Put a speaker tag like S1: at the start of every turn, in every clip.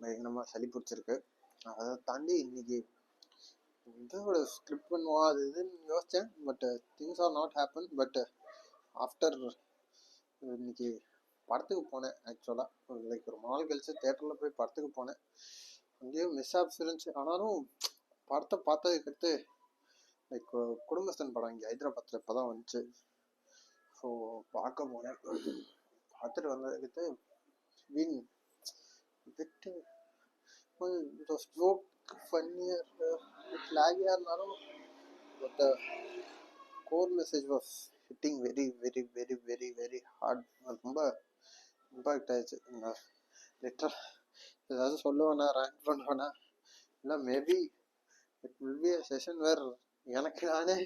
S1: பயங்கரமாக சளி பிடிச்சிருக்கு. அதை தாண்டி இன்னைக்கு இதோட ஸ்கிரிப்ட் பண்ணுவோம் அது இதுன்னு யோசித்தேன். But things are not happen. But after இன்னைக்கு படத்துக்கு போனேன். ஆக்சுவலாக லைக் ஒரு நாள் கழிச்சு தேட்டரில் போய் படத்துக்கு போனேன். அங்கேயும் மிஸ் ஆப்ஸ் இருந்துச்சு. ஆனாலும் படத்தை பார்த்ததுக்கு அடுத்து லைக் குடும்பஸ்தன் படம் இங்கே ஹைதராபாத்தில் இப்போ தான் வந்துச்சு. ஸோ பார்க்க போனேன். பார்த்துட்டு வந்ததுக்கு வின் விட்டு it was joke funnier laggy இருந்தாலும் but the core message was hitting very very very very very hard. ரொம்ப இம்பாக்ட் ஆயிடுச்சு. லிட்டரல் ஏதாவது சொல்லுவேனா ரேங்க் பண்ணுவேனா இல்லை maybe it will be a session where எனக்கு நானே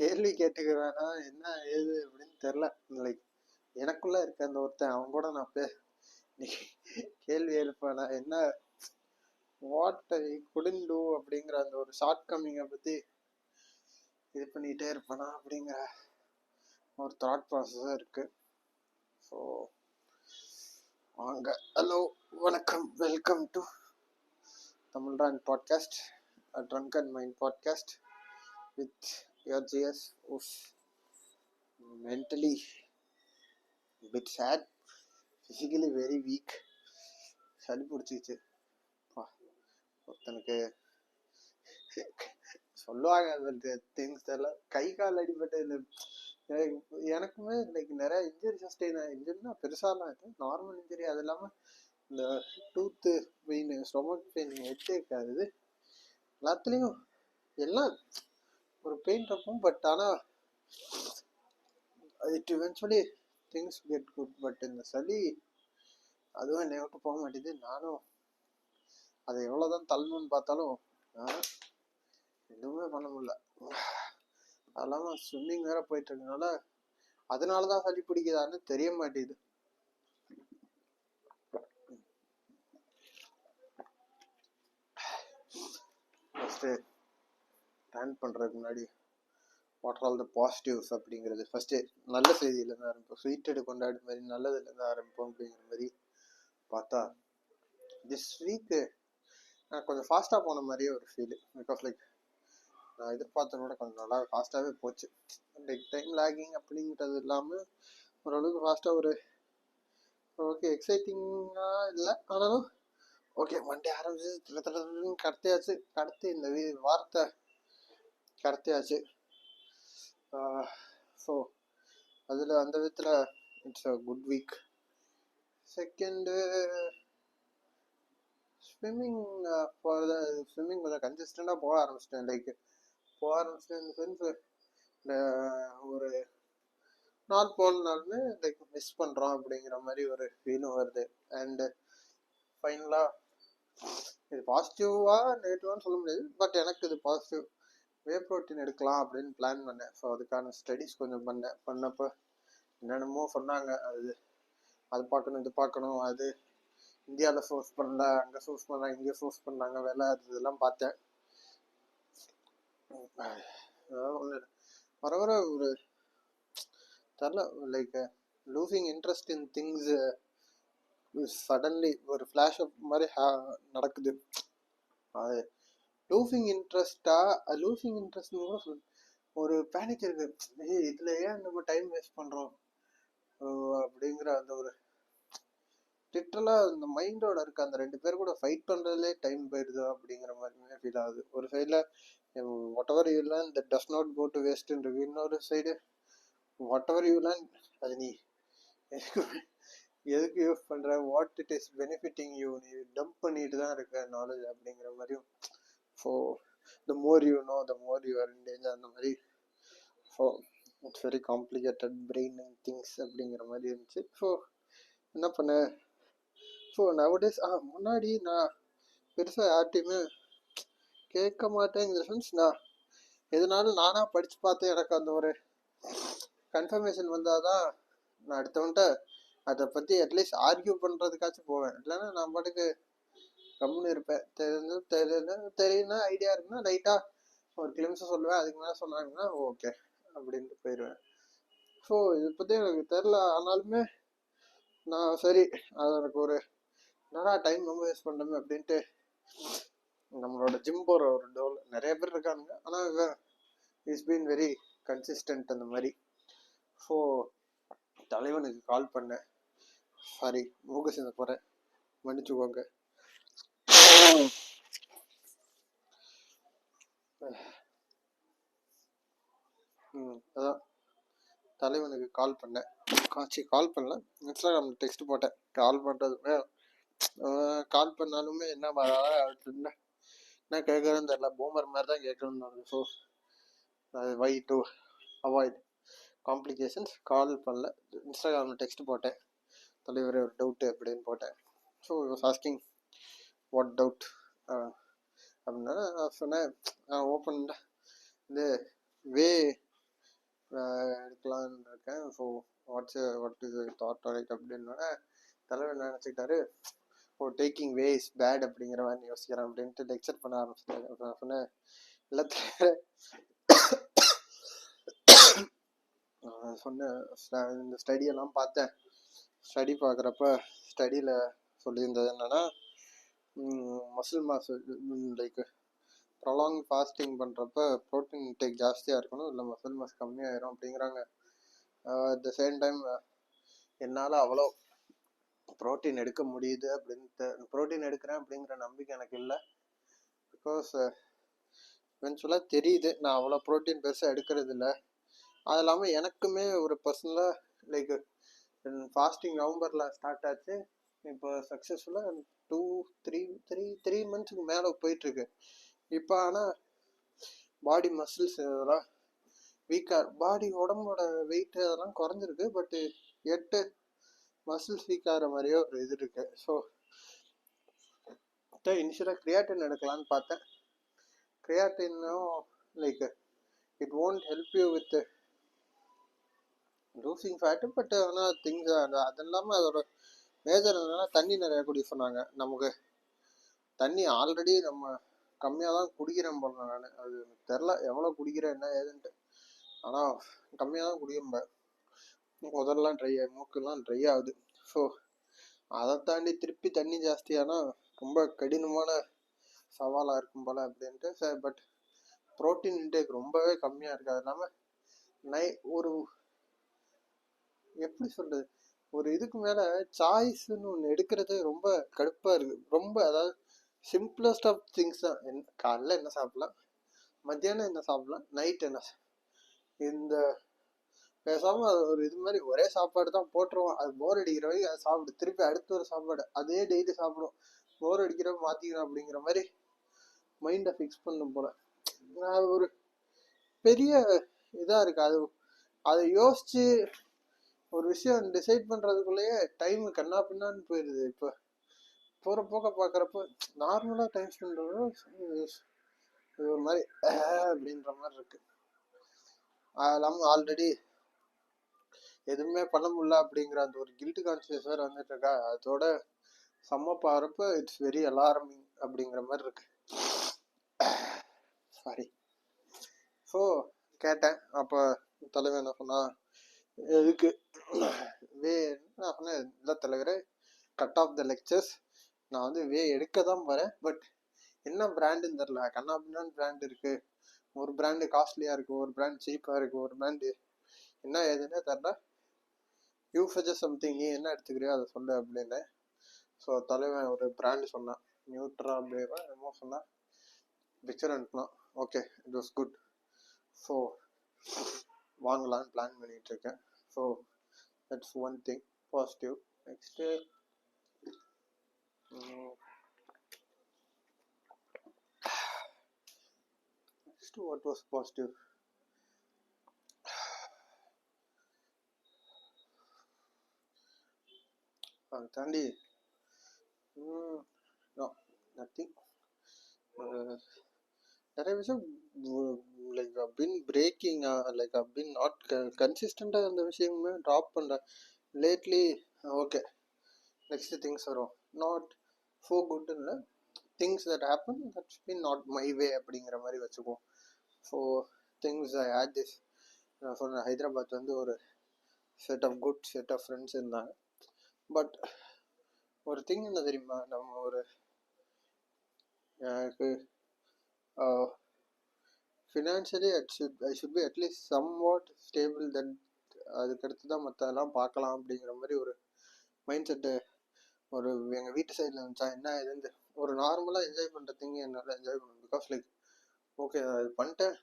S1: கேள்வி கேட்டுக்கிறேனா என்ன ஏது அப்படின்னு தெரில. லைக் எனக்குள்ளே இருக்க அந்த ஒருத்தன் அவன் கூட நான் கேள்வி எழுப்பேனா என்ன வாட் ஐ குடன்ட் டூ அப்படிங்கிற அந்த ஒரு ஷார்ட் கம்மிங்கை பற்றி இது பண்ணிகிட்டே இருப்பேனா அப்படிங்கிற ஒரு தாட் ப்ராசஸாக இருக்குது. ஸோ வாங்க, ஹலோ வணக்கம், வெல்கம் டு தமிழ்ரான் podcast, a drunken mind podcast with your GS who's mentally bit sad, physically very weak. சளி பிடிச்சிச்சு. ஒருத்தனுக்கு சொல்லுவாங்க திங்ஸ் எல்லாம் கை கால் அடிபட்டு எனக்குமே லைக் நிறைய இன்ஜுரி சஸ்டெயின் இன்ஜுரினா பெருசாலாம் இது நார்மல் இன்ஜுரி. அது இல்லாமல் இந்த tooth pain, stomach pain, headache, அது எல்லாத்துலேயும் எல்லாம் ஒரு பெயின் இருக்கும். பட் ஆனால் it eventually things get good. But இந்த சளி அதுவும் என்னை விட்டு போக மாட்டேது. நானும் அதை எவ்வளோதான் தள்ளணும்னு பார்த்தாலும் எதுவுமே பண்ண முடியல. அது இல்லாமல் ஸ்விம்மிங் வேற போயிட்டு இருக்கனால அதனால தான் சளி பிடிக்குதான்னு தெரிய மாட்டேங்குது. ஃபஸ்ட்டு ஸ்டாண்ட் பண்ணுறதுக்கு முன்னாடி வாட் ஆல் த பாசிட்டிவ்ஸ் அப்படிங்கிறது ஃபஸ்ட்டு நல்ல செய்தியிலேருந்து ஆரம்பிப்போம். ஸ்வீட்டடு கொண்டாடு மாதிரி நல்லதுலேருந்து ஆரம்பிப்போம் அப்படிங்கிற மாதிரி பார்த்தா திஸ் வீக்கு நான் கொஞ்சம் ஃபாஸ்ட்டாக போன மாதிரியே ஒரு ஃபீலு. பிகாஸ் லைக் நான் எதிர்பார்த்தனோட கொஞ்சம் நல்லா ஃபாஸ்ட்டாகவே போச்சு. லைக் டைம் லேகிங் அப்படிங்கிறது இல்லாமல் ஓரளவுக்கு ஃபாஸ்ட்டாக ஒரு ஓகே எக்ஸைட்டிங்காக இல்லை. ஆனாலும் ஓகே மண்டே ஆரம்பிச்சு கடத்தியாச்சு. கடத்தி இந்த வார்த்தை கடத்தியாச்சு. ஸோ அதில் அந்த விதத்தில் it's a good week. Second swimming கொஞ்சம் கன்சிஸ்டண்டாக போக ஆரம்பிச்சிட்டேன். லைக் போக ஆரம்பிச்சிட்டேன் இந்த சென்ஸ் ஒரு நாள் போனாலுமே லைக் மிஸ் பண்ணுறோம் அப்படிங்கிற மாதிரி ஒரு ஃபீலும் வருது. அண்டு ஃபைனலாக இது பாசிட்டிவாக நெகட்டிவான்னு சொல்ல முடியாது. பட் எனக்கு இது பாசிட்டிவ். வே ப்ரோட்டீன் எடுக்கலாம் அப்படின்னு பிளான் பண்ணேன். ஸோ அதுக்கான ஸ்டடீஸ் கொஞ்சம் பண்ணப்போ என்னென்னமோ சொன்னாங்க. அது பார்க்கணும், இது பார்க்கணும், அது இந்தியாவில் சோர்ஸ் பண்ணல, அங்கே சோர்ஸ் பண்ணாங்க, இங்கே சோர்ஸ் பண்ணாங்க, வேலை அது இதெல்லாம் பார்த்தேன். வர வர ஒரு தெரில like losing interest in things suddenly ஒரு ஃப்ளாஷ் ஆஃப் மாதிரி நடக்குது. அது லூசிங் இன்ட்ரெஸ்ட்னு கூட ஒரு பேனிக் இருக்கு. இதில் ஏன் நம்ம டைம் வேஸ்ட் பண்ணுறோம் அப்படிங்கிற அந்த ஒரு லிட்டரலாக அந்த மைண்டோட இருக்க அந்த ரெண்டு பேர் கூட ஃபைட் பண்ணுறதுலே டைம் போயிடுதோ அப்படிங்கிற மாதிரி ஃபீல் ஆகுது. ஒரு சைடில் whatever you learn that does not go to வேஸ்ட்ன்னு இருக்கு. இன்னொரு side whatever you learn அது நீ எதுக்கு யூஸ் பண்ணுற, what it is benefiting you, நீ டம்ப் பண்ணிட்டு தான் இருக்க நாலேஜ் அப்படிங்கிற மாதிரியும். So the more you know the more you are in danger அந்த மாதிரி. So it's very complicated brain and things அப்படிங்கிற மாதிரி இருந்துச்சு. ஸோ என்ன பண்ணேன், ஸோ நவடேஸ் முன்னாடி நான் பெருசாக யார்ட்டையுமே கேட்க மாட்டேன். இந்த சென்ஸ் நான் எதுனாலும் நானாக படித்து பார்த்து எனக்கு அந்த ஒரு கன்ஃபர்மேஷன் வந்தால் தான் நான் அடுத்தவன்ட்ட அதை பற்றி அட்லீஸ்ட் ஆர்கியூ பண்ணுறதுக்காச்சும் போவேன். இல்லைன்னா நான் பாட்டுக்கு கம்முன்னு இருப்பேன். தெரியுதுன்னா ஐடியா இருக்குன்னா லைட்டாக ஒரு கிளிம்ஸை சொல்லுவேன். அதுக்கு மேலே சொன்னாங்கன்னா ஓகே அப்படின்ட்டு போயிடுவேன். ஸோ இதை பற்றி எனக்கு தெரில. ஆனாலுமே நான் சரி அது எனக்கு ஒரு என்னடா டைம் ரொம்ப வேஸ்ட் பண்ணுறோமே அப்படின்ட்டு நம்மளோட ஜிம் போகிற ஒரு டோல் நிறைய பேர் இருக்கானுங்க. ஆனால் இவன் இஸ் பீன் வெரி கன்சிஸ்டன்ட் அந்த மாதிரி. ஸோ தலைவனுக்கு கால் பண்ணேன். சாரி, மூக்கு சேர்ந்து போகிறேன், மன்னிச்சுக்கோங்க. அதான் தலைவனுக்கு கால் பண்ணேன். கால் பண்ணல, இன்ஸ்டாகிராமில் டெக்ஸ்ட் போட்டேன். கால் பண்ணுறதுமே கால் பண்ணாலுமே என்ன கேட்குறதுன்னு தெரியல, பூமர் மாதிரி தான் கேட்கணும்னு தோணுது. So why to avoid complications call பண்ணல, இன்ஸ்டாகிராமில் டெக்ஸ்ட் போட்டேன். தலைவர் ஒரு டவுட்டு அப்படின்னு போட்டேன். So was asking what doubt அப்படின்னா நான் சொன்னேன், ஓப்பன் இது வே எடுக்கலான்னு இருக்கேன். So what is that right அப்படின்னா தலைவர் நினச்சிக்கிட்டாரு, oh taking way is bad அப்படிங்கிற மாதிரி யோசிக்கிறேன் அப்படின்ட்டு லெக்சர் பண்ண ஆரம்பிச்சிட்டாரு. அப்போ நான் சொன்னேன், எல்லாத்தையும் சொன்னேன். இந்த ஸ்டடியெல்லாம் பார்த்தேன். ஸ்டடி பார்க்குறப்ப ஸ்டடியில் சொல்லியிருந்தது என்னென்னா, muscle mass like prolong fasting பண்ணுறப்ப ப்ரோட்டீன் இன்டேக் ஜாஸ்தியாக இருக்கணும், இல்லை மசில் மாஸ் கம்மியாயிரும் அப்படிங்கிறாங்க. அட் த சேம் டைம் என்னால் அவ்வளோ ப்ரோட்டீன் எடுக்க முடியுது அப்படின்ட்டு, ப்ரோட்டீன் எடுக்கிறேன் அப்படிங்கிற நம்பிக்கை எனக்கு இல்லை. பிகாஸ் இவென்ச்சுவலாக தெரியுது நான் அவ்வளோ ப்ரோட்டீன் பெருசாக எடுக்கிறது இல்லை. அது இல்லாமல் எனக்குமே ஒரு பர்சனலாக லைக் ஃபாஸ்டிங் நவம்பரில் ஸ்டார்ட் ஆச்சு. இப்போ சக்ஸஸ்ஃபுல்லாக 2-3 மந்த்ஸுக்கு மேலே போயிட்டுருக்கு இப்போ. ஆனால் பாடி மசில்ஸ் இதெல்லாம் வீக்காக, பாடி உடம்போட வெயிட் அதெல்லாம் குறைஞ்சிருக்கு. பட்டு 8 மசில்ஸ் வீக் ஆகிற மாதிரியே ஒரு இது இருக்கு. ஸோ இனிஷியலாக கிரியாட்டின் எடுக்கலான்னு பார்த்தேன். கிரியாட்டினும் like it won't help you with losing fat. But ஆனால் திங்ஸ் அது இல்லாமல் அதோட மேஜர் என்னன்னா தண்ணி நிறையா குடிக்க சொன்னாங்க. நமக்கு தண்ணி ஆல்ரெடி நம்ம கம்மியாக தான் குடிக்கிறேன் போல. நான் அது தெரில எவ்வளோ குடிக்கிறேன் என்ன ஏதுன்ட்டு, ஆனால் கம்மியாக தான் குடிக்கிறேன். முதல்லாம் ட்ரை மூக்கெல்லாம் ட்ரை ஆகுது. ஸோ அதை தாண்டி திருப்பி தண்ணி ஜாஸ்தியானால் ரொம்ப கடினமான சவாலாக இருக்கும் போல் அப்படின்ட்டு. சார் பட் ப்ரோட்டீன் இன்டேக் ரொம்பவே கம்மியாக இருக்குது. அது இல்லாமல் ஒரு எப்படி சொல்கிறது, ஒரு இதுக்கு மேலே சாய்ஸ்ன்னு ஒன்று எடுக்கிறது ரொம்ப கடுப்பாக இருக்குது. ரொம்ப அதாவது சிம்பிளஸ்ட் ஆஃப் திங்ஸ் தான். காலைல என்ன சாப்பிட்லாம், மத்தியானம் என்ன சாப்பிட்லாம், நைட் என்ன, இந்த பேசாமல் அது ஒரு இது மாதிரி ஒரே சாப்பாடு தான் போட்டுருவோம். அது போர் அடிக்கிற வரைக்கும் அதை சாப்பிடு, திருப்பி அடுத்த ஒரு சாப்பாடு அதே டெய்லி சாப்பிடும், போர் அடிக்கிற மாற்றிக்கிறோம் அப்படிங்கிற மாதிரி மைண்டை ஃபிக்ஸ் பண்ணும் போல். அது ஒரு பெரிய இதாக இருக்குது. அதை யோசித்து ஒரு விஷயம் டிசைட் பண்ணுறதுக்குள்ளேயே டைமு கண்ணா பின்னான்னு போயிடுது. இப்போ போகிற போக்க பார்க்குறப்ப நார்மலாக டைம் ஸ்பெண்ட் பண்ணுறது இது ஒரு மாதிரி அப்படின்ற மாதிரி இருக்கு. அது இல்லாமல் ஆல்ரெடி எதுவுமே பண்ண முடியல அப்படிங்கிற அந்த ஒரு கில்ட் கான்சியஸ் வேறு வந்துட்டு இருக்கா. அதோட செம்ம பாருப்ப இட்ஸ் வெரி அலாரமிங் அப்படிங்கிற மாதிரி இருக்கு. சாரி. ஸோ கேட்டேன். அப்போ தலைவர் என்ன சொன்னா, எதுக்கு வே நான் சொன்னேன், இல்லை தலைவரே கட் ஆஃப் த லெக்சர்ஸ், நான் வந்து வே எடுக்க தான் போகிறேன். பட் என்ன பிராண்டுன்னு தெரில, கண்ணா பின்னான்னு பிராண்ட் இருக்குது. ஒரு பிராண்டு காஸ்ட்லியாக இருக்குது, ஒரு பிராண்ட் சீப்பாக இருக்குது, ஒரு பிராண்டு என்ன ஏதுன்னே தெரில. யூ சஜஸ்ட் சம்திங், நீ என்ன எடுத்துக்கிறியோ அதை சொல்லு அப்படின்னு. ஸோ தலைவன் ஒரு பிராண்டு சொன்னான், நியூட்ரா அப்படின்னா என்னமோ சொன்னான், பிக்சர் அனுப்பினான். Okay, it was good. So வாங்கலான்னு பிளான் பண்ணிகிட்ருக்கேன். So that's one thing positive. Next what was positive? அதை தாண்டி no, nothing. நிறைய விஷயம் like I've been breaking, like I've been not கன்சிஸ்டண்டாக அந்த விஷயமே ட்ராப் பண்ணுறேன் லேட்லி. ஓகே, நெக்ஸ்ட் திங்ஸ் வரும். நாட் ஸோ குட் இல்லை, things that happen that's been not my way அப்படிங்கிற மாதிரி வச்சுக்குவோம். So things I hate this, நான் சொன்னேன் ஹைதராபாத் வந்து ஒரு set of good set of friends இருந்தாங்க. பட் ஒரு திங் என்ன தெரியுமா, நம்ம ஒரு எனக்கு financially I should be at least somewhat stable, then அதுக்கடுத்து தான் மற்றதெல்லாம் பார்க்கலாம் அப்படிங்கிற மாதிரி ஒரு மைண்ட் செட்டு ஒரு எங்கள் வீட்டு சைடில் இருந்துச்சா. என்ன இது ஒரு நார்மலாக என்ஜாய் பண்ணுற திங் என்னால் என்ஜாய் பண்ணணும். பிகாஸ் லைக் ஓகே அது பண்ணிட்டேன்,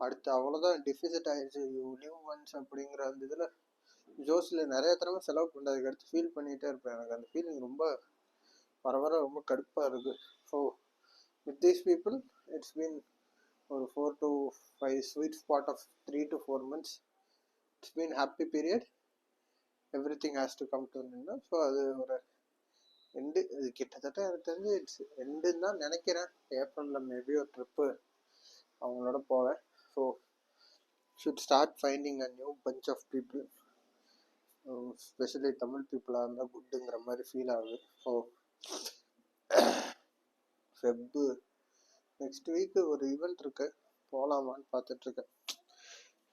S1: அடுத்து அவ்வளோதான், டிஃபிசிட் ஆயிடுச்சு, யூ லிவ் ஒன்ஸ் அப்படிங்கிற அந்த இதில் ஜோஸில் நிறைய தடவை செலவு பண்ணுறதுக்கு அடுத்து ஃபீல் பண்ணிகிட்டே இருப்பேன். எனக்கு அந்த ஃபீலிங் ரொம்ப வர வர ரொம்ப கடுப்பாக இருக்குது. So with these people it's been ஒரு 4 to 5 sweet spot of 3 to 4 months. It's been happy period. Everything has to come to நின்னா. ஸோ அது ஒரு எண்டு, இது கிட்டத்தட்ட எனக்கு தெரிஞ்சு இட்ஸ் எண்டுன்னு தான் நினைக்கிறேன். ஏப்ரலில் மேபி ஒரு ட்ரிப்பு அவங்களோட போவேன். So should start finding a new bunch of people, specially Tamil பீப்புளாக இருந்தால் குட்டுங்கிற மாதிரி ஃபீல் ஆகுது. ஸோ ஃபெப்பு நெக்ஸ்ட் வீக்கு ஒரு ஈவெண்ட் இருக்கு, போகலாமான்னு பார்த்துட்ருக்கேன்.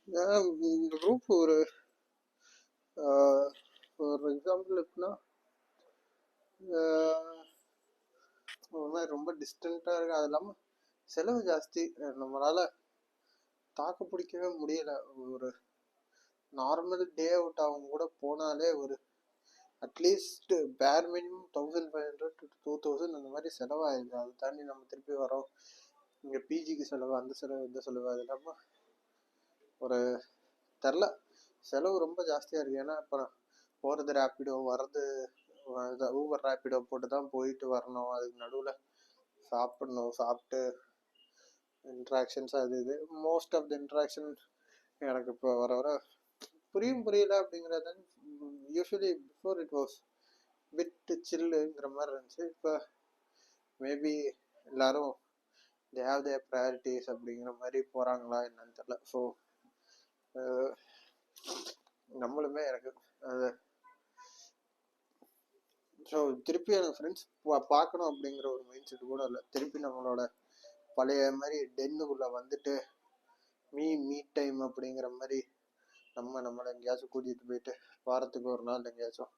S1: இந்த குரூப் ஒரு எக்ஸாம்பிள் எப்படின்னா ஒரு மாதிரி ரொம்ப டிஸ்டண்ட்டாக இருக்குது. அது இல்லாமல் செலவு ஜாஸ்தி, நம்மளால் தாக்கு பிடிக்கவே முடியல. ஒரு நார்மல் டே அவுட் அவங்க கூட போனாலே ஒரு அட்லீஸ்ட் பேர் மினிமம் 1500 to 2000 அந்த மாதிரி செலவாயிடுது. அதை தாண்டி நம்ம திருப்பி வரோம், இங்கே பிஜிக்கு செலவு, அந்த செலவு, இந்த செலவு, அது இல்லாமல் ஒரு தெரில செலவு ரொம்ப ஜாஸ்தியாக இருக்குது. ஏன்னா இப்போ போகிறது ரேப்பிடோ, வர்றது ஊபர் ரேப்பிடோ போட்டு தான் போயிட்டு வரணும். அதுக்கு நடுவில் சாப்பிடணும், சாப்பிட்டு இன்ட்ராக்ஷன்ஸ் அது இது. மோஸ்ட் ஆஃப் த இன்ட்ராக்ஷன் எனக்கு இப்போ வர வர புரியல அப்படிங்கிறது. Usually before it was bit சில்லுங்கிற மாதிரி இருந்துச்சு. இப்போ மேபி எல்லாரும் தே ஹேவ் தேர் ப்ரையாரிட்டிஸ் அப்படிங்கிற மாதிரி போகிறாங்களா என்னன்னு தெரியல. ஸோ நம்மளுமே எனக்கு அது ஸோ திருப்பி எனக்கு ஃப்ரெண்ட்ஸ் பார்க்கணும் அப்படிங்கிற ஒரு மைண்ட் செட் கூட இல்லை. திருப்பி நம்மளோட பழைய மாதிரி டென்னுக்குள்ளே வந்துட்டு மீட் டைம் அப்படிங்கிற மாதிரி நம்மளை எங்கேயாச்சும் கூட்டிகிட்டு போயிட்டு வாரத்துக்கு ஒரு நாள் எங்கேயாச்சும்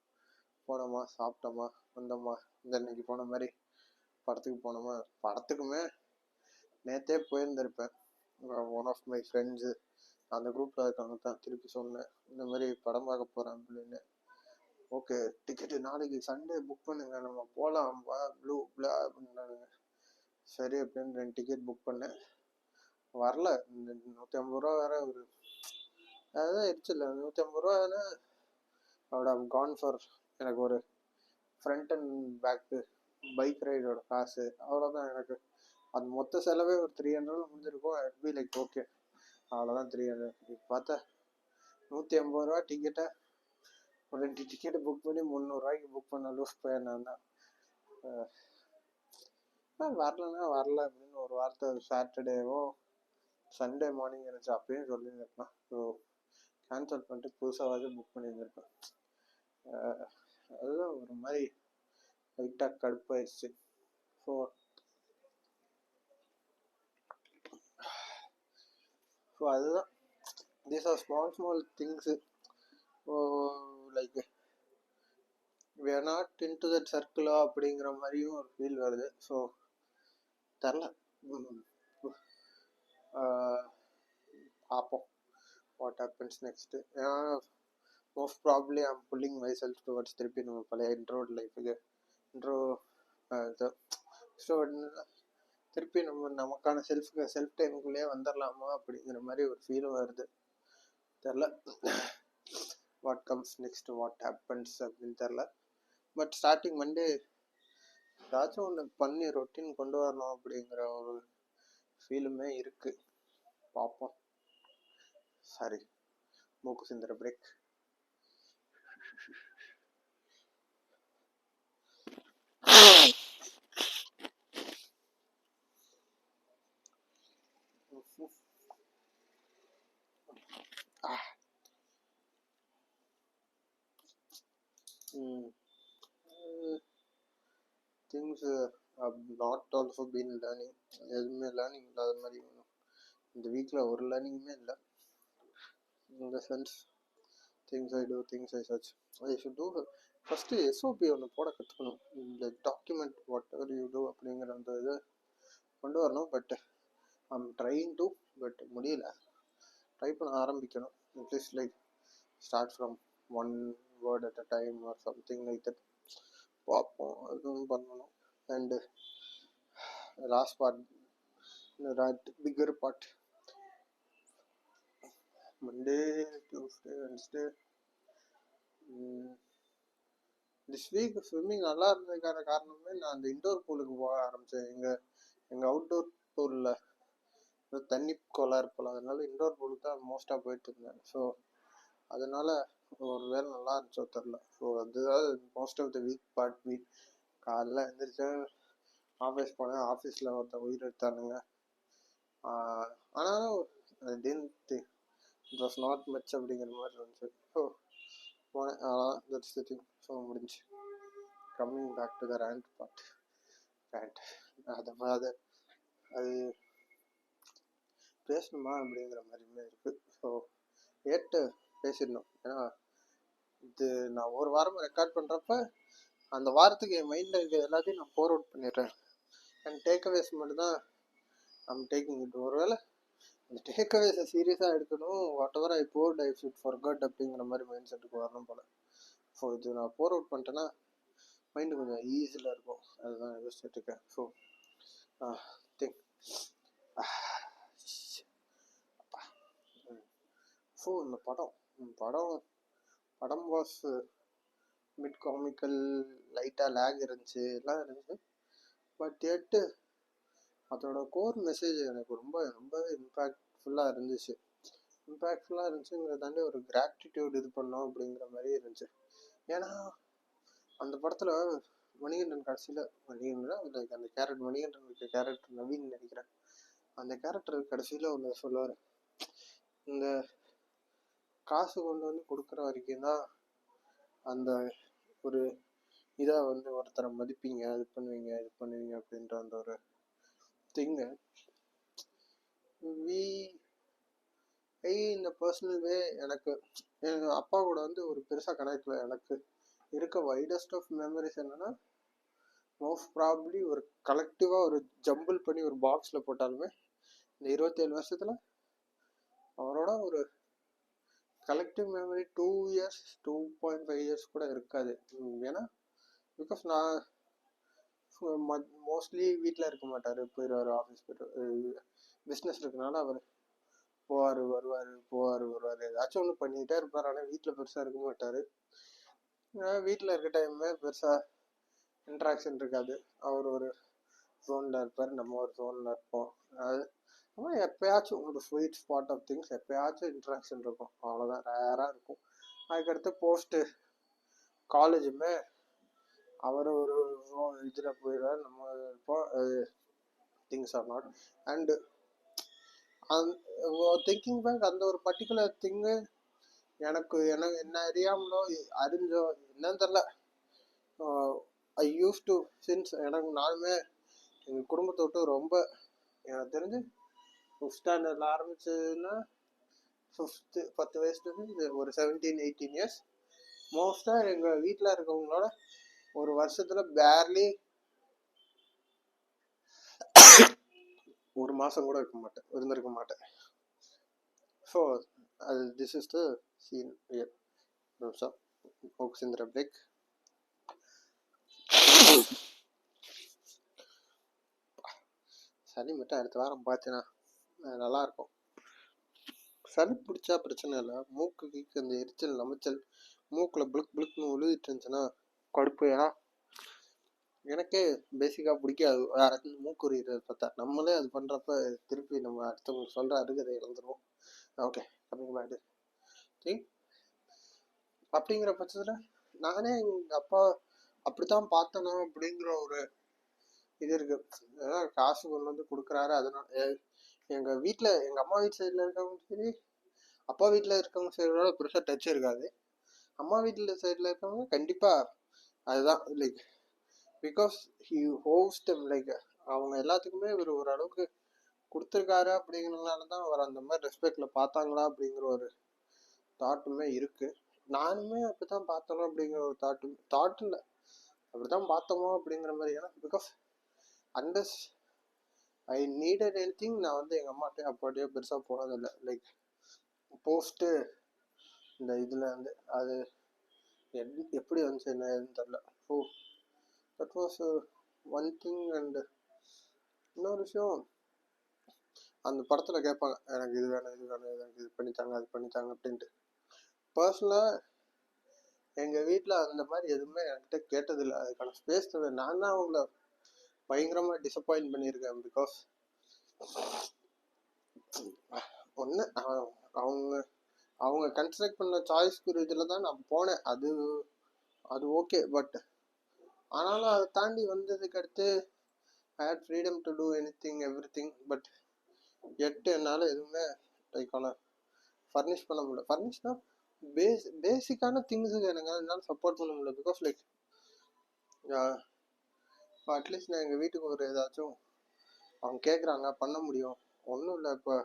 S1: போனோமா, சாப்பிட்டோமா, வந்தோமா, இந்த இன்னைக்கு போன மாதிரி படத்துக்கு போனோமா. படத்துக்குமே நேற்றே போயிருந்திருப்பேன். ஒன் ஆஃப் மை ஃப்ரெண்ட்ஸு அந்த குரூப்பில் இருக்காங்க தான் திருப்பி சொன்னேன், இந்த மாதிரி படம் பார்க்க போகிறேன் அப்படின்னு. ஓகே டிக்கெட்டு நாளைக்கு சண்டே புக் பண்ணுங்க, நம்ம போகலாம் வா ப்ளூ பிளா அப்படின்னாங்க. சரி அப்படின்னு 2 டிக்கெட் புக் பண்ணேன். வரல. 150 ரூபா வேற. ஒரு அதுதான் எரிச்சல, 150 ரூபா அவட கான் ஃபார் எனக்கு ஒரு ஃப்ரண்ட் அண்ட் பேக்கு பைக் ரைடோட காசு, அவ்வளோதான். எனக்கு அது மொத்த செலவே ஒரு 300 முடிஞ்சிருக்கும். ஐட் பி லைக் ஓகே, அவ்வளோதான் 300. இப்போ பார்த்தா 150 ரூபா டிக்கெட்டை ஒரு 2 டிக்கெட்டு புக் பண்ணி 300 ரூபாய்க்கு புக் பண்ண லூஸ் போய் நான் தான் வரலன்னா வரல அப்படின்னு ஒரு வார்த்தை சாட்டர்டேவோ சண்டே மார்னிங் இருந்துச்சு அப்பயும் சொல்லியிருந்திருப்பேன். ஸோ கேன்சல் பண்ணிட்டு புதுசாக புக் பண்ணியிருந்திருப்பேன். அதுதான் ஒரு மாதிரி லைட்டாக கடுப்பாயிடுச்சு. ஸோ அதுதான் these are small things. Like we are not into that circle அப்படிங்கிற மாதிரியும் ஒரு ஃபீல் வருது. ஸோ தெரில, பார்ப்போம் வாட் ஹேப்பன்ஸ் நெக்ஸ்ட்டு. ஏன்னா most probably I'm pulling myself towards திருப்பி நம்ம பழைய இன்ட்ரோட் லைஃபுக்கு திருப்பி நமக்கான செல்ஃப் டைமுக்குள்ளேயே வந்துடலாமா அப்படிங்கிற மாதிரி ஒரு ஃபீலும் வருது. தெரில what comes next, what happens அப்படின்னு தெரில. பட் ஸ்டார்டிங் மண்டே ஏதாச்சும் ஒன்று பண்ணி ரொட்டீன் கொண்டு வரணும் அப்படிங்கிற ஒரு ஃபீலுமே இருக்குது. பார்ப்போம். சாரி, மூக்கு சிந்துற break. Things not also been learning. எதுவுமே லேர்னிங் இல்லாத மாதிரி இந்த வீக்கில் ஒரு லேர்னிங்குமே இல்லை. இந்த sense things I do, things I search, I should do. First SOP ஒன்று போட கற்றுக்கணும். Like document whatever you do அப்படிங்கிற அந்த இது கொண்டு வரணும். But I'm trying to, but முடியல. ட்ரை பண்ண ஆரம்பிக்கணும். At least like start from one word at a time or something like that பார்ப்போம். அதுவும் பண்ணணும். And last part, that bigger part, Monday, Tuesday, Wednesday. This week swimming நல்லா இருந்ததுக்கான காரணமே நான் அந்த இன்டோர் பூலுக்கு போக ஆரம்பித்தேன். எங்கள் அவுட்டோர் பூலில் தண்ணி கோளாறு போல், அதனால இன்டோர் பூலுக்கு தான் மோஸ்ட்டாக போயிட்டு இருந்தேன். ஸோ அதனால் ஒரு வேலை நல்லா இருந்துச்சோ தெரில. ஸோ அதுதான் மோஸ்ட் ஆஃப் த வீக் காலைல எழுந்திரிச்சேன், ஆஃபீஸ் போனேன். ஆஃபீஸில் ஒருத்தன் உயிர் எடுத்தானுங்க. ஆனாலும் இட் வாஸ் நாட் மச் அப்படிங்கிற மாதிரி இருந்துச்சு. ஸோ போனேன். That's the thing. ஸோ முடிஞ்சு. Coming back to the rant part. அது பேசணுமா அப்படிங்கிற மாதிரியுமே இருக்குது. ஸோ கேட்டு பேசிடணும். ஏன்னா இது நான் ஒரு வாரமாக ரெக்கார்ட் பண்ணுறப்ப அந்த வாரத்துக்கு என் மைண்டில் இருக்க எல்லாத்தையும் நான் ஃபோர் அவுட் பண்ணிடுறேன். அண்ட் டேக்அவேஸ் மட்டும் தான் ஐம் டேக்கிங் இட். ஒருவேளை அந்த டேக்அவேஸை சீரியஸாக எடுக்கணும். Whatever I bored I should forget அப்படிங்கிற மாதிரி மைண்ட் செட்டுக்கு வரணும் போல். ஸோ இது நான் ஃபோர் அவுட் பண்ணிட்டேன்னா மைண்டு கொஞ்சம் ஈஸியில் இருக்கும். அதுதான் யோசிச்சுட்டு இருக்கேன். திங்க் ஸோ இந்த படம் வாஸ் மிட் காமிக்கல், லைட்டாக லேக் இருந்துச்சு, எல்லாம் இருந்துச்சு. பட் எட்டு அதோட கோர் மெசேஜ் எனக்கு ரொம்ப ரொம்ப இம்பேக்ட்ஃபுல்லாக இருந்துச்சுங்கிறத தாண்டி ஒரு கிராட்டிடியூட் இது பண்ணோம் அப்படிங்கிற மாதிரி இருந்துச்சு. ஏன்னா அந்த படத்தில் மணிகண்டன் கடைசியில் லைக் அந்த மணிகண்டன் இருக்க கேரக்டர் நவீன் நினைக்கிறேன். அந்த கேரக்டர் கடைசியில் ஒன்று சொல்லுவார், இந்த காசு கொண்டு வந்து கொடுக்குற வரைக்கும் தான் அந்த ஒரு இதாக வந்து ஒருத்தரை மதிப்பீங்க, இது பண்ணுவீங்க அப்படின்ற அந்த ஒரு திங்கு இந்த பர்சனல் வே எனக்கு எங்கள் அப்பா கூட வந்து ஒரு பெருசாக கனெக்ட்ல. எனக்கு இருக்க வைடஸ்ட் ஆஃப் மெமரிஸ் என்னன்னா, மோஸ்ட் ப்ராபப்ளி ஒரு கலெக்டிவாக ஒரு ஜம்பிள் பண்ணி ஒரு பாக்ஸில் போட்டாலுமே இந்த 27 வருஷத்தில் அவரோட ஒரு கலெக்டிவ் மெமரி 2 years 2.5 years கூட இருக்காது. ஏன்னா பிகாஸ் நான் மோஸ்ட்லி வீட்டில் இருக்க மாட்டார், போயிடுவார், ஆஃபீஸ் போயிடுவார். பிஸ்னஸ் இருக்கனால அவர் வருவார் ஏதாச்சும் ஒன்று பண்ணிக்கிட்டே இருப்பார். ஆனால் வீட்டில் பெருசாக இருக்க மாட்டார். வீட்டில் இருக்க டைமே பெருசாக இன்ட்ராக்ஷன் இருக்காது. அவர் ஒரு ஜோனில் இருப்பார், நம்ம ஒரு ஜோனில் இருப்போம். அது எப்பயாச்சும் ஒரு ஸ்வீட் ஸ்பாட் ஆஃப் திங்ஸ் எப்பயாச்சும் இன்ட்ராக்ஷன் இருக்கும், அவ்வளோதான், ரேராக இருக்கும். அதுக்கடுத்து போஸ்ட்டு காலேஜுமே அவர் ஒரு இதில் போயிடுவார், நம்ம இருப்போம். Things are not. And thinking back அந்த ஒரு பர்டிகுலர் திங்கு எனக்கு என்ன அறியாமலோ அறிஞ்சோ என்னன்னு தெரில, ஐ யூஸ் டு சின்ஸ் நானுமே எங்கள் குடும்பத்தை விட்டு ரொம்ப எனக்கு தெரிஞ்சு 5th standard ஆரம்பிச்சதுன்னா 10 வயசுலேருந்து ஒரு 17-18 years மோஸ்ட்டாக எங்கள் வீட்டில் இருக்கவங்களோட ஒரு வருஷத்தில் பேர்லி ஒரு மாதம் கூட இருந்திருக்க மாட்டேன். ஸோ அது திஸ் இஸ் த சீன். ஓக்ஸிந்திர பிரேக். சளி மட்டும் அடுத்த வாரம் பார்த்தேன்னா நல்லாயிருக்கும். சளி பிடிச்சா பிரச்சனை இல்லை, மூக்கு கீக்கு அந்த எரிச்சல் நமைச்சல் மூக்கில் புளுக்குன்னு உழுதிட்டு இருந்துச்சுன்னா கடுப்பு. ஏன்னா எனக்கே பேசிக்காக பிடிக்காது வேற மூக்கு உரிகிறது பார்த்தா. நம்மளே அது பண்ணுறப்ப திருப்பி நம்ம அடுத்தவங்களுக்கு சொல்கிற அருகதை இழந்துருவோம். Okay, coming back thing. அப்படிங்கிற பட்சத்தில் நானே எங்கள் அப்பா அப்படித்தான் பார்த்தனா அப்படிங்கிற ஒரு இது இருக்கு. ஏன்னா காசு கொண்டு வந்து கொடுக்குறாரு, அதனால எங்கள் வீட்டில் எங்கள் அம்மா வீட்டு சைடில் இருக்கவங்க சரி, அப்பா வீட்டில் இருக்கவங்க சைடோட பெருசாக டச் இருக்காது. அம்மா வீட்டில் சைடில் இருக்கவங்க கண்டிப்பாக அதுதான் like because he host them, like அவங்க எல்லாத்துக்குமே இவர் ஓரளவுக்கு கொடுத்துருக்காரு அப்படிங்கிறதுனால தான் அவர் அந்த மாதிரி ரெஸ்பெக்டில் பார்த்தாங்களா அப்படிங்கிற ஒரு தாட்டுமே இருக்குது. நானுமே அப்படித்தான் பார்த்தோம் அப்படிங்கிற ஒரு தாட் இல்லை, அப்படித்தான் பார்த்தோமோ அப்படிங்கிற மாதிரி. ஏன்னா பிகாஸ் அண்டர்ஸ் ஐ நீடட் எனி திங், நான் வந்து எங்கள் அம்மாட்டையும் அப்பாட்டையோ பெருசாக போனதில்லை. லைக் போஸ்ட்டு இந்த இதில் வந்து அது எப்படி வந்துச்சு என்ன ஏதுன்னு தெரில. So that was one thing. And இன்னொரு விஷயம், அந்த படத்தில் கேட்பாங்க எனக்கு இது வேணும் இது வேணும், எனக்கு இது பண்ணித்தாங்க அது பண்ணித்தாங்க அப்படின்ட்டு. பர்சனலாக எங்கள் வீட்டில் அந்த மாதிரி எதுவுமே என்கிட்ட கேட்டதில்லை. அதுக்கான ஸ்பேஸ் தேவை. நான் தான் அவங்கள பயங்கரமாக டிசப்பாயிண்ட் பண்ணியிருக்கேன். பிகாஸ் ஒன்று அவங்க அவங்க கன்ஸ்ட்ரக்ட் பண்ண சாய்ஸ்க்கு இதில் தான் நான் போனேன். அது ஓகே. பட் ஆனாலும் அதை தாண்டி வந்ததுக்கு அடுத்து I had freedom to do anything everything. பட் என்னால் எதுவுமே லைக் ஃபர்னிஷ் பண்ண முடியல. ஃபர்னிஷ்னா பேசிக்கான திங்ஸுக்கு எனக்கு என்னால் சப்போர்ட் பண்ண முடியல. பிகாஸ் லைக் அட்லீஸ்ட் நான் எங்கள் வீட்டுக்கு ஒரு ஏதாச்சும் அவங்க கேட்குறாங்க பண்ண முடியும். ஒன்றும் இல்லை, இப்போ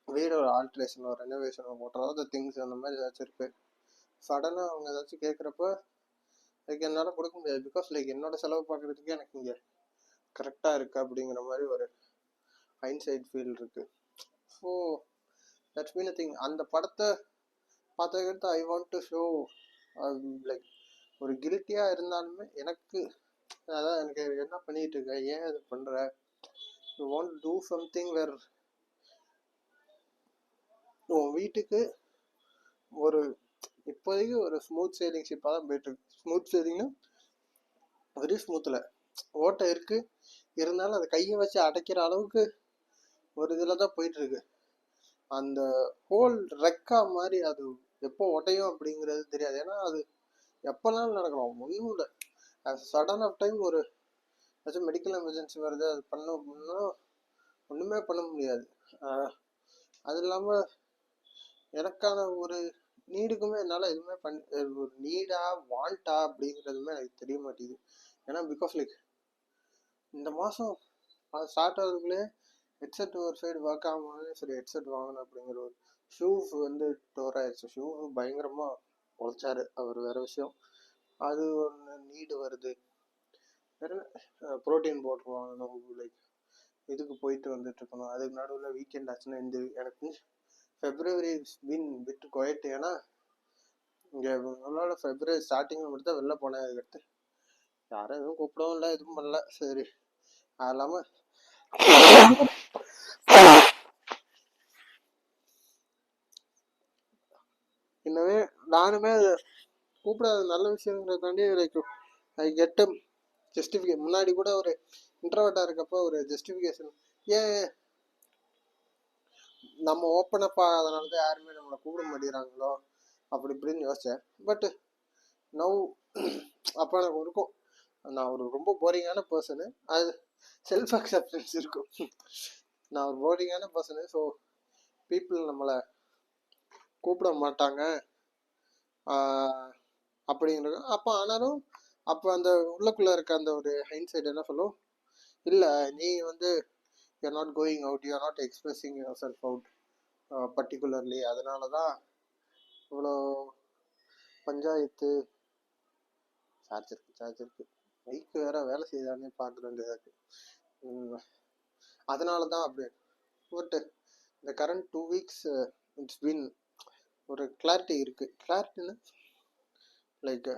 S1: வீடு ஒரு ஆல்ட்ரேஷன் ஒரு ரெனோவேஷன் போட்டுறாத திங்ஸ் அந்த மாதிரி ஏதாச்சும் இருக்குது. சடனாக அவங்க ஏதாச்சும் கேட்குறப்ப லைக் என்னால் கொடுக்க முடியாது. பிகாஸ் லைக் என்னோட செலவு பார்க்குறதுக்கே எனக்கு இங்கே கரெக்டாக இருக்குது அப்படிங்கிற மாதிரி ஒரு ஹைண்ட்சைட் ஃபீல் இருக்குது. So that's mean a thing. அந்த படத்தை பார்த்ததுக்கடுத்து I want to show like ஒரு கில்ட்டியாக இருந்தாலுமே எனக்கு அதான் எனக்கு என்ன பண்ணிகிட்டு இருக்க, ஏன் இது பண்ணுற, you want do something where உன் வீட்டுக்கு ஒரு இப்போதைக்கு ஒரு ஸ்மூத் சேலிங் ஷிப்பாக தான் போயிட்டுருக்கு. ஸ்மூத் சேலிங்னா வெரி ஸ்மூத்தில் ஓட்டை இருக்குது, இருந்தாலும் அதை கையை வச்சு அடைக்கிற அளவுக்கு ஒரு இதில் தான் போயிட்டுருக்கு. அந்த ஹோல் ரெக்கா மாதிரி அது எப்போ உடையும் அப்படிங்கிறது தெரியாது. ஏன்னா அது எப்போல்லாம் நடக்கலாம் ஒன்றும் இல்லை. சடன் ஆஃப் டைம் ஒரு ஏதாச்சும் மெடிக்கல் எமர்ஜென்சி வருது, அது பண்ண அப்படின்னா ஒன்றுமே பண்ண முடியாது. அது இல்லாமல் எனக்கான ஒரு நீடுக்குமே என்னால் எதுவுமே ஒரு நீடா வாண்டா அப்படிங்கிறதுமே எனக்கு தெரிய மாட்டேங்குது. ஏன்னா பிகாஸ் லைக் இந்த மாதம் அது ஸ்டார்ட் ஆகுறதுக்குள்ளே ஹெட்செட் ஒரு சைடு ஒர்க் ஆகும்போது சரி ஹெட்செட் வாங்கணும் அப்படிங்கிற ஒரு ஷூஸ் வந்து டோர் ஆயிடுச்சு. ஷூ பயங்கரமாக உழைச்சாரு அவர், வேறு விஷயம். அது ஒன்று நீடு வருது. வேறு ப்ரோட்டீன் பவுடர் வாங்கணும், லைக் இதுக்கு போயிட்டு வந்துட்டு இருக்கணும். அதுக்கு நடுவில் வீக்கெண்ட் ஆச்சுன்னா இந்த எனக்கு ஃபெப்ரவரி பீன் விட்டு குவைட். ஏன்னா இங்கே நம்மளோட ஃபெப்ரவரி ஸ்டார்டிங்கில் மட்டும் தான் வெளில போனேன். அதுக்கடுத்து யாரும் எதுவும் கூப்பிடவும் இல்லை, எதுவும் பண்ணல. சரி அது இல்லாமல் இன்னவே நானுமே கூப்பிடாத நல்ல விஷயங்கிறத தாண்டி லைக் ஐ கெட் ஜஸ்டிஃபிகேஷன். முன்னாடி கூட ஒரு இன்ட்ரோவர்ட்டாக இருக்கப்போ ஒரு ஜஸ்டிஃபிகேஷன், ஏன் நம்ம ஓப்பன் அப் ஆகாதனால தான் யாருமே நம்மளை கூப்பிட மாட்டேங்கிறாங்களோ அப்படி இப்படின்னு யோசித்தேன். பட் நவ் அப்போ எனக்கு இருக்கும் நான் ஒரு ரொம்ப போரிங்கான பர்சனு, அது செல்ஃப் அக்செப்டன்ஸ் இருக்கும். நான் ஒரு போரிங்கான பர்சனு, ஸோ பீப்புள் நம்மளை கூப்பிட மாட்டாங்க அப்படிங்கிறது. அப்போ ஆனாலும் அப்போ அந்த உள்ளக்குள்ளே இருக்க அந்த ஒரு ஹைண்ட்சைட் என்ன சொல்லும், இல்லை நீ வந்து you are not going out, you are not expressing your self out particularly, அதனால தான் இவ்வளோ பஞ்சாயத்து. சார்ஜ் இருக்கு மைக்கு வேற வேலை செய்தானே பார்க்க வேண்டியதாக இருக்குது. அதனால தான் அப்படி. பட் இந்த கரண்ட் 2 weeks இட்ஸ் பீன் ஒரு கிளாரிட்டி இருக்குது. கிளாரிட்டின்னு லைக்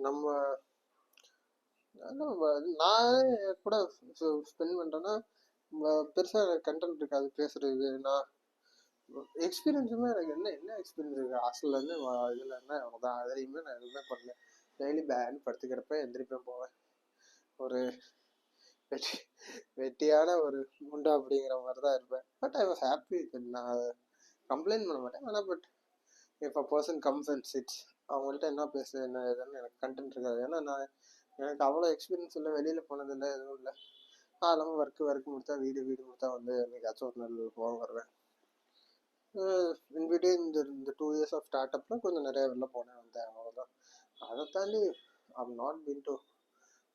S1: நம்ம நான் கூட ஸ்பெண்ட் பண்ணுறேன்னா பெருசாக கண்டென்ட் இருக்காது பேசுறது. நான் எக்ஸ்பீரியன்ஸுமே எனக்கு என்ன எக்ஸ்பீரியன்ஸ் இருக்குது ஹாஸ்டல்லேருந்து இதில் என்ன அவ்வளோதான். அதுலேயுமே நான் எதுவுமே பண்ணல. டெய்லி பேன்னு படுத்துக்கிறப்ப எந்திரிப்பேன் போவேன். ஒரு வெட்டியான ஒரு முண்டா அப்படிங்கிற மாதிரி தான் இருப்பேன். But I was happy. நான் கம்ப்ளைண்ட் பண்ண மாட்டேன். ஆனால் but if a person comes and chits, அவங்கள்ட்ட என்ன பேசுறது என்ன ஏதுன்னு எனக்கு கண்டென்ட் இருக்காது. ஏன்னா நான் எனக்கு அவ்வளோ எக்ஸ்பீரியன்ஸ் இல்லை, வெளியில் போனதில்லை, எதுவும் இல்லை. அதெல்லாம் ஒர்க்கு முடித்தா வீடு முடித்தா வந்து என்னைக்காச்சும் ஒரு நாள் போக வருவேன். இன்பிட்வீன் இந்த 2 years ஆஃப் ஸ்டார்ட் அப்பில் கொஞ்சம் நிறையா வெளில போனேன் வந்தேன், அவ்வளோதான். அதை தாண்டி I'm not been to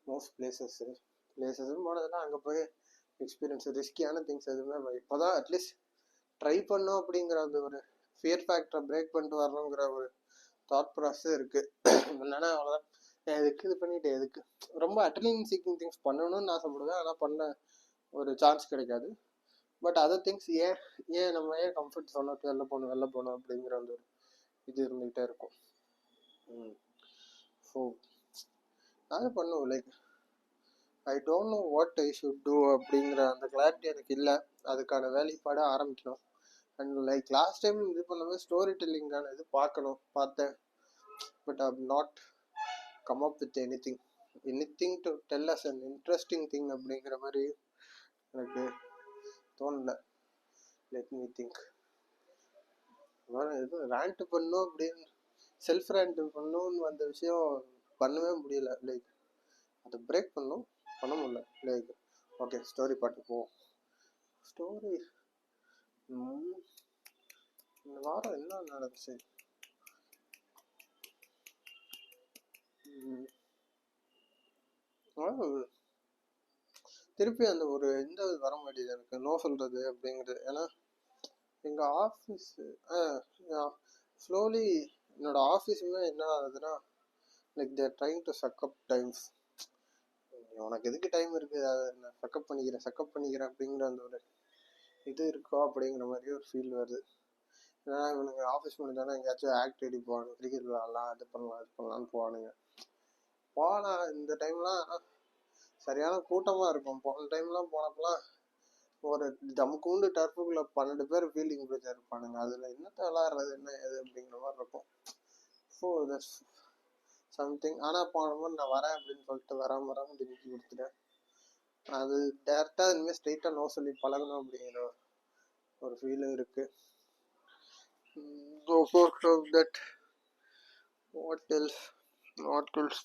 S1: most பிளேசஸும் போனதெல்லாம் அங்கே போய் எக்ஸ்பீரியன்ஸ் ரிஸ்கியான திங்ஸ் எதுவுமே இப்போ தான் அட்லீஸ்ட் ட்ரை பண்ணோம் அப்படிங்கிற அந்த ஒரு ஃபியர் ஃபேக்டரை பிரேக் பண்ணிட்டு வரணுங்கிற ஒரு தாட் ப்ராசஸ் இருக்குது. இல்லைன்னா அவ்வளோதான், எதுக்கு இது பண்ணிட்டு எதுக்கு ரொம்ப அட்ரினலின் சீக்கிங் திங்ஸ் பண்ணணும்னு ஆசைப்படுவேன், ஆனால் பண்ண ஒரு சான்ஸ் கிடைக்காது. பட் அதர் திங்ஸ் ஏன் நம்ம கம்ஃபர்ட் ஜோனை வெளில போகணும் அப்படிங்கிற அந்த ஒரு இது இருந்துகிட்டே இருக்கும். ஸோ அது பண்ணுவோம். Like I don't know what I should two அப்படிங்கிற அந்த கிளாரிட்டி எனக்கு இல்லை. அதுக்கான வேலைப்பாட ஆரம்பிக்கணும். அண்ட் லைக் லாஸ்ட் டைம் இது பண்ணும்போது ஸ்டோரி டெல்லிங்கான இது பார்த்தேன். But I not come up with anything to tell us an interesting thing அப்படிங்கிற மாதிரி எனக்கு தோணலை. Let me think. எதுவும் ரேண்ட் பண்ணும் அப்படின்னு செல்ஃப் ரேண்ட் பண்ணணும்னு வந்த விஷயம் பண்ணவே முடியல. லைக் அதை பிரேக் பண்ண முடியல. லைக் ஓகே ஸ்டோரி பாட்டு போவோம். ஸ்டோரி இந்த வாரம் என்ன நடந்துச்சு? திருப்பி அந்த ஒரு இந்த வர மாட்டேது எனக்கு, நோ சொல்றது அப்படிங்கிறது. ஏன்னா எங்கள் ஆஃபீஸ் ஸ்லோலி என்னோட ஆஃபீஸுமே என்ன ஆகுதுன்னா, like they're trying to suck up times. உனக்கு எதுக்கு டைம் இருக்குது, அதை நான் சக்கப் பண்ணிக்கிறேன் அப்படிங்கிற அந்த ஒரு இது இருக்கோ அப்படிங்கிற மாதிரி ஒரு ஃபீல் வருது. ஏன்னா இவனுக்கு ஆஃபீஸ் முடிஞ்சாலும் எங்கேயாச்சும் ஆக்டிவிட்டி போவானுங்க, கிரிக்கெட் விளாட்லாம், அது பண்ணலான்னு போவானுங்க. இந்த டைம்லாம் சரியான கூட்டமாக இருக்கும். போன டைம்லாம் போனப்பெல்லாம் ஒரு ஜம்முக்கூண்டு டர்ஃபுக்குள்ள 12 பேர் ஃபீல்டிங் பிளேயர் இருப்பானுங்க. அதில் என்னத்தை விளாட்றது என்ன ஏது அப்படிங்கிற மாதிரி இருக்கும். So that's something. ஆனால் போன மாதிரி நான் வரேன் அப்படின்னு சொல்லிட்டு வராமல் திருப்பி கொடுத்துட்டேன். அது டேரெக்டாக இனிமேல் ஸ்ட்ரெயிட்டாக நோ சொல்லி பழகணும் அப்படிங்கிற ஒரு ஃபீலும் இருக்குது. தட் வாட் எல்ஸ்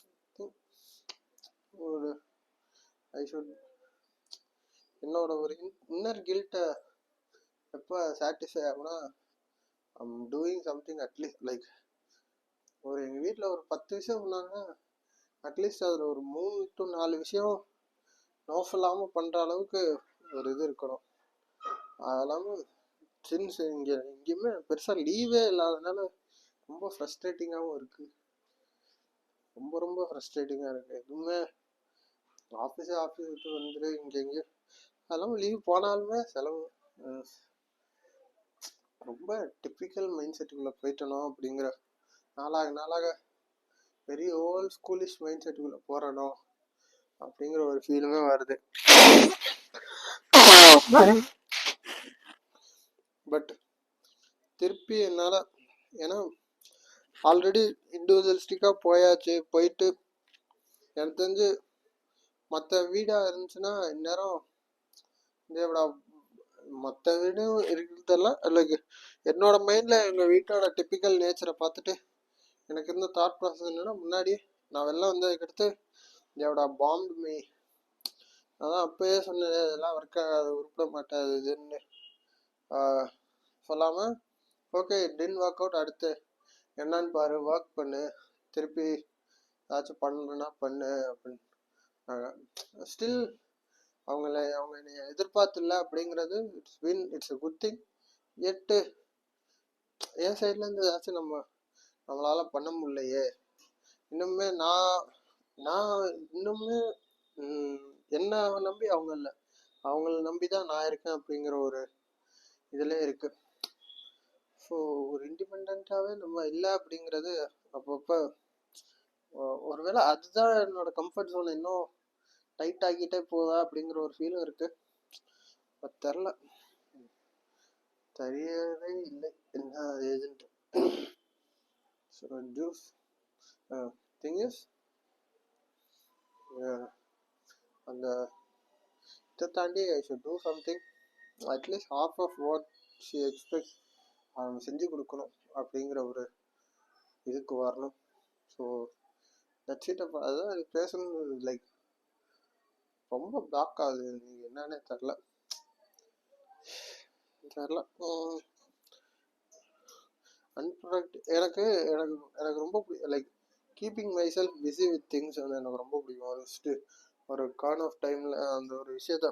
S1: ஒரு ஐ ஷுட் என்னோட ஒரு இன்னர் கில்ட்டை எப்போ சாட்டிஸ்ஃபை ஆகும்னா, I'm doing something at least. Like ஒரு எங்கள் வீட்டில் ஒரு 10 விஷயம் சொன்னாங்கன்னா அட்லீஸ்ட் அதில் ஒரு 3 to 4 விஷயம் நோ சொல்லாமல் பண்ணுற அளவுக்கு ஒரு இது இருக்கணும். அதெல்லாமல் சின்ஸ் எங்கேயுமே பெருசாக லீவே இல்லாதனால ரொம்ப ஃப்ரஸ்ட்ரேட்டிங்காகவும் இருக்குது. ரொம்ப ஃப்ரஸ்ட்ரேட்டிங்காக இருக்குது. எதுவுமே ஆஃபீஸ் விட்டு வந்துட்டு எங்கேயும் அதெல்லாம் லீவ் போனாலுமே செலவு. ரொம்ப டிப்பிக்கல் மைண்ட் செட்டுக்குள்ளே போயிட்டனோ அப்படிங்கிற நாளாக பெரிய ஓல்ட் ஸ்கூலிஷ் மைண்ட் செட்டுக்குள்ளே போகிறனோ அப்படிங்கிற ஒரு ஃபீலுமே வருது. பட் திருப்பி என்னால், ஏன்னா ஆல்ரெடி இண்டிவிஜுவலிஸ்டிக்காக போயிட்டு எனக்கு தெரிஞ்சு மற்ற வீடாக இருந்துச்சுன்னா இந்நேரம் இதோட மற்ற வீடும் இருக்கிறதெல்லாம் லைக் என்னோட மைண்டில் எங்கள் வீட்டோட டிப்பிக்கல் நேச்சரை பார்த்துட்டு எனக்கு இருந்த தாட் ப்ராசஸ் என்னன்னா, முன்னாடி நான் வெளில வந்ததுக்கடுத்து இதோட பாம்பு மீ அதான் அப்பயே சொன்னது, இதெல்லாம் உருப்பிட மாட்டாது இதுன்னு சொல்லாமல் ஓகே டின் ஒர்க் அவுட், அடுத்து என்னன்னு பாரு, ஒர்க் பண்ணு, திருப்பி ஏதாச்சும் பண்ணுறேன்னா பண்ணு அப்படின்னு. ஸ்டில் அவங்க என்னை எதிர்பார்த்துல அப்படிங்கிறது இட்ஸ் a குட் திங். எட்டு என் சைட்லேருந்து ஏதாச்சும் நம்மளால் பண்ண முடியலையே, இன்னுமே நான் இன்னுமே என்ன நம்பி அவங்கள நம்பி தான் நான் இருக்கேன் அப்படிங்கிற ஒரு இதில் இருக்கு. ஸோ ஒரு இண்டிபெண்ட்டாகவே நம்ம இல்லை அப்படிங்கிறது அப்பப்போ ஒருவேளை அதுதான் என்னோட கம்ஃபர்ட் ஜோன் இன்னும் டைட் ஆகிட்டே போதா அப்படிங்கிற ஒரு ஃபீலும் இருக்கு. தெரியவே இல்லை என்ன agent. So juice thing is அந்த இதை தாண்டி I should do something, at least half of what she expects அவங்க செஞ்சு கொடுக்கணும் அப்படிங்கிற ஒரு இதுக்கு வரணும். So that's it. அதுதான் எனக்கு பேசணும். லைக் ரொம்ப பிளாக் ஆகுது, நீங்கள் என்னன்னே தெரில. அன்ப்ரொடக்ட் எனக்கு ரொம்ப like keeping my self busy with things வந்து எனக்கு ரொம்ப பிடிக்கும். ஒரு கார்ன் ஆஃப் டைமில் அந்த ஒரு விஷயத்த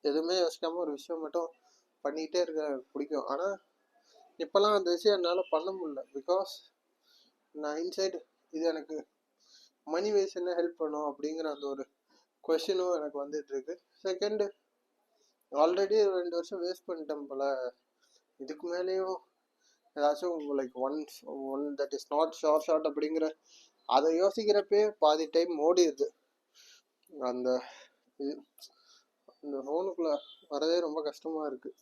S1: எதுவுமே யோசிக்காமல் ஒரு விஷயம் மட்டும் பண்ணிகிட்டே இருக்க பிடிக்கும். ஆனால் இப்போல்லாம் அந்த விஷயம் என்னால் பண்ண முடியல. பிகாஸ் நான் இன்சைடு இது எனக்கு மணி வைஸ் என்ன ஹெல்ப் பண்ணும் அப்படிங்கிற அந்த ஒரு கொஷினும் எனக்கு வந்துட்டு இருக்கு. செகண்டு, ஆல்ரெடி 2 வருஷம் வேஸ்ட் பண்ணிட்டேன் போல. இதுக்கு மேலேயும் ஏதாச்சும் like one that is not short அப்படிங்கிற அதை யோசிக்கிறப்பே பாதி டைம் ஓடிடுது. அந்த இது இந்த ஃபோனுக்குள்ளே வரதே ரொம்ப கஷ்டமாக இருக்குது.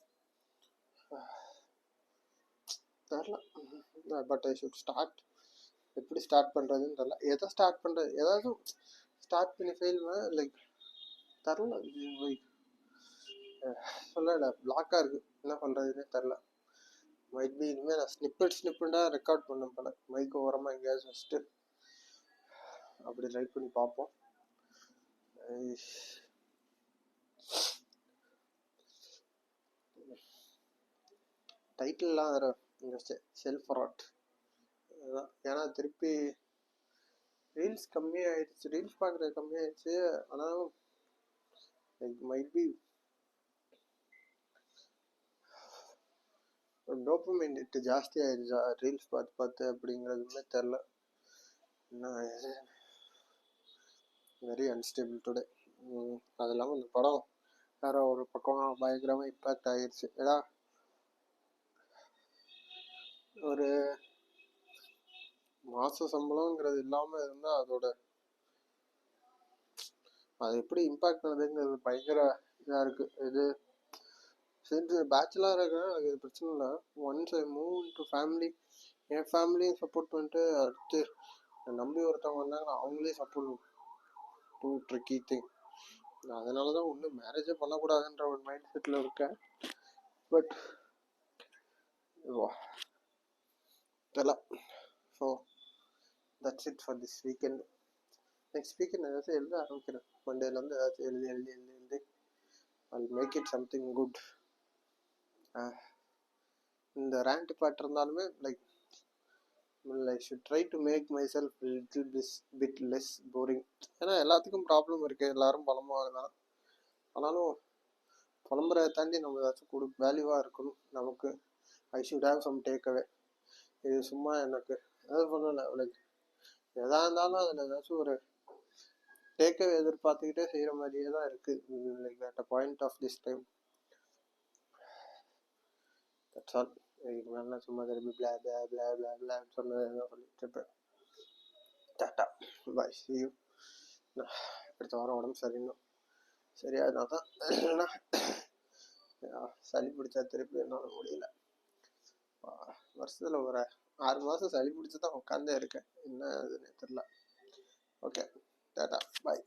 S1: தெரில, பட் ஐ ஷுட் ஸ்டார்ட். எப்படி ஸ்டார்ட் பண்ணுறதுன்னு தெரில. எதை ஸ்டார்ட் பண்ணுறது, ஏதாவது ஸ்டார்ட் பண்ணி ஃபெயில் லைக் தெரில. லைக் சொல்லல, பிளாக்காக இருக்குது, என்ன பண்ணுறதுன்னே தெரில. மைட் பி இனிமேல் நான் ஸ்னிப்பண்டாக ரெக்கார்ட் பண்ண போல. மைக்கு ஓரமாக எங்கேயாவது வச்சுட்டு அப்படி ட்ரை பண்ணி பார்ப்போம். டைட்டில்லாம் வேறு செல்ஃப் ராட் அதுதான். ஏன்னா திருப்பி ரீல்ஸ் கம்மியாயிடுச்சு, ரீல்ஸ் பார்க்குறது கம்மியாயிடுச்சு. ஆனால் like might be dopamine rate ஜாஸ்தி ஆயிடுச்சா ரீல்ஸ் பார்த்து அப்படிங்கிறதுமே தெரில. என்ன வெரி அன்ஸ்டேபிள் டுடே. அது இல்லாமல் இந்த படம் வேற ஒரு பக்கம் பயங்கரமாக இம்பேக்ட் ஆகிடுச்சு. ஏன்னா ஒரு மாத சம்பளங்கிறது இல்லாமல் இருந்தால் அதோட அது எப்படி இம்பேக்ட் ஆகுதுங்கிறது பயங்கர இதாக இருக்குது. இது சரி, பேச்சுலராக இருக்கேன், எனக்கு இது பிரச்சனை இல்லை. Once I move to family, என் ஃபேமிலியும் சப்போர்ட் பண்ணிட்டு அடுத்து நம்பி ஒருத்தவங்க வந்தாங்கன்னா அவங்களே சப்போர்ட் டூ ட்ரிக்கி திங். அதனால தான் ஒன்றும் மேரேஜே பண்ணக்கூடாதுன்ற ஒரு மைண்ட் செட்டில் இருக்கேன். பட் தெரியல. So that's it for this weekend. Next weekend ஏதாச்சும் எழுத ஆரம்பிக்கிறேன். மண்டேலேருந்து ஏதாச்சும் எழுதி I'll make it something good. இந்த ரேண்ட் பாட்டு இருந்தாலுமே like I should try to make myself little bit less boring. ஏன்னா எல்லாத்துக்கும் ப்ராப்ளம் இருக்குது, எல்லாரும் புலம்புவாங்க தான். ஆனாலும் புலம்புறதை தாண்டி நம்ம ஏதாச்சும் வேல்யூவாக இருக்கணும் நமக்கு. I should have some takeaway. இது சும்மா எனக்கு எதாவது பண்ணல, லைக் எதாக இருந்தாலும் அதில் ஏதாச்சும் ஒரு டேக் அவே எதிர்பார்த்துக்கிட்டே செய்கிற மாதிரியே தான் இருக்குது. Like at a point of this time. That's all. இதுக்கு மேலே சும்மா திரும்பி பிளா பிளா பிளா பிளா பிளான்னு சொன்னது சொல்லிட்டு இருப்பேன். Tata bye, see you. அடுத்த வாரம் உடம்பு சரியில்ணும் சரியாதுனா தான். இல்லைன்னா சளி பிடிச்சா திருப்பி என்னால் முடியல. வருஷத்தில் ஒரு 6 மாதம் சளி பிடிச்சி தான் உட்காந்தே இருக்கேன். என்ன அதுன்னு தெரில. ஓகே, டாட்டா பாய்.